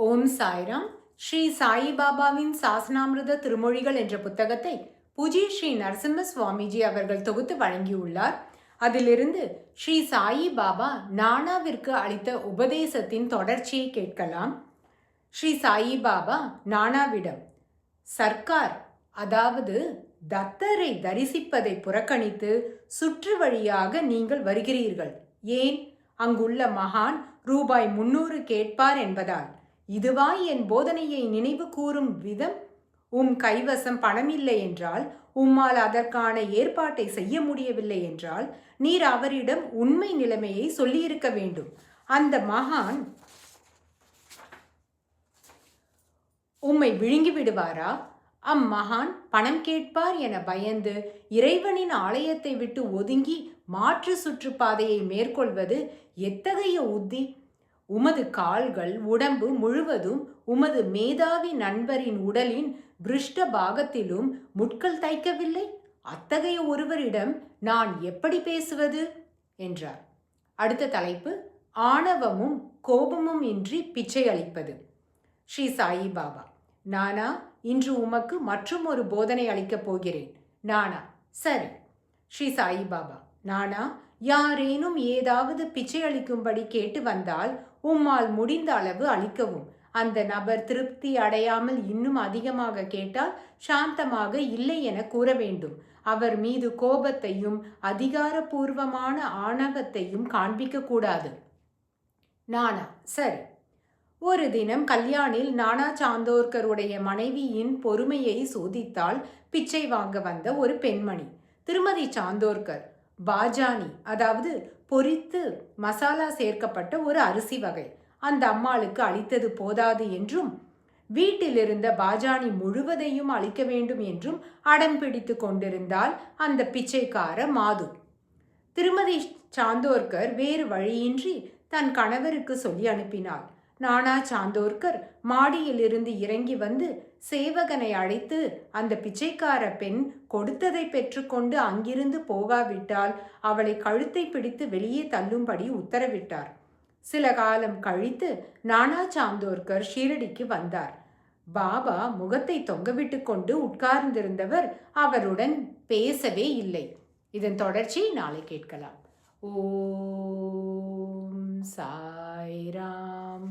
ஓம் சாய்ராம். ஸ்ரீ சாயிபாபாவின் சாசனாமிர்த திருமொழிகள் என்ற புத்தகத்தை பூஜ்ய ஸ்ரீ நரசிம்ம சுவாமிஜி அவர்கள் தொகுத்து வழங்கியுள்ளார். அதிலிருந்து ஸ்ரீ சாயி பாபா நானாவிற்கு அளித்த உபதேசத்தின் தொடர்ச்சியை கேட்கலாம். ஸ்ரீ சாயி பாபா நானாவிடம், சர்க்கார் அதாவது தத்தரை தரிசிப்பதை புறக்கணித்து சுற்று வழியாக நீங்கள் வருகிறீர்கள். ஏன்? அங்குள்ள மகான் ரூபாய் 300 கேட்பார் என்பதால். இதுவா என் போதனையை நினைவு கூறும் விதம்? கைவசம் பணமில்லை என்றால், உம்மால் அதற்கான ஏற்பாட்டை செய்ய முடியவில்லை என்றால், நீர் அவரிடம் உண்மை நிலைமையை சொல்லியிருக்க வேண்டும். அந்த மகான் உம்மை விழுங்கி விடுவாரா? அம்மகான் பணம் கேட்பார் என பயந்து இறைவனின் ஆலயத்தை விட்டு ஒதுங்கி மாற்று சுற்றுப்பாதையை மேற்கொள்வது எத்தகைய உத்தி? உமது கால்கள் உடம்பு முழுவதும் உமது மேதாவி நண்பரின் உடலின் பிருஷ்ட பாகத்திலும் முட்கள் தைக்கவில்லை. அத்தகைய ஒருவரிடம் நான் எப்படி பேசுவது என்றார். அடுத்த தலைப்பு, ஆணவமும் கோபமும் இன்றி பிச்சை அளிப்பது. ஸ்ரீ சாயி பாபா, நானா இன்று உமக்கு மற்றும் ஒரு போதனை அளிக்கப் போகிறேன். நானா, சரி. ஸ்ரீ சாயி பாபா, நானா, யாரேனும் ஏதாவது பிச்சை அளிக்கும்படி கேட்டு வந்தால் உம்மால் முடிந்த அளவு அளிக்கவும். அந்த நபர் திருப்தி அடையாமல் இன்னும் அதிகமாக கேட்டால் சாந்தமாக இல்லை என கூற வேண்டும். அவர் மீது கோபத்தையும் அதிகாரபூர்வமான ஆணவத்தையும் காண்பிக்க கூடாது. நானா, சரி. ஒரு தினம் கல்யாணில் நானா சாந்தோர்கருடைய மனைவியின் பொறுமையை சோதித்தால் பிச்சை வாங்க வந்த ஒரு பெண்மணி. திருமதி சாந்தோர்கர் பாஜானி, அதாவது பொரித்து மசாலா சேர்க்கப்பட்ட ஒரு அரிசி வகை அந்த அம்மாளுக்கு அளித்தது போதாது என்றும் வீட்டில் இருந்த பாஜானி முழுவதையும் அளிக்க வேண்டும் என்றும் அடம் பிடித்து கொண்டிருந்தால் அந்த பிச்சைக்கார மாது. திருமதி சாந்தோர்கர் வேறு வழியின்றி தன் கணவருக்கு சொல்லி அனுப்பினாள். நானா சாந்தோர்கர் மாடியிலிருந்து இறங்கி வந்து சேவகனை அழைத்து அந்த பிச்சைக்கார பெண் கொடுத்ததை பெற்றுக்கொண்டு அங்கிருந்து போகாவிட்டால் அவளை கழுத்தை பிடித்து வெளியே தள்ளும்படி உத்தரவிட்டார். சில காலம் கழித்து நானா சாந்தோர்கர் ஷீரடிக்கு வந்தார். பாபா முகத்தை தொங்கவிட்டு கொண்டு உட்கார்ந்திருந்தவர் அவருடன் பேசவே இல்லை. இதன் தொடர்ச்சி நாளை கேட்கலாம். ஓம் சாய்ராம்.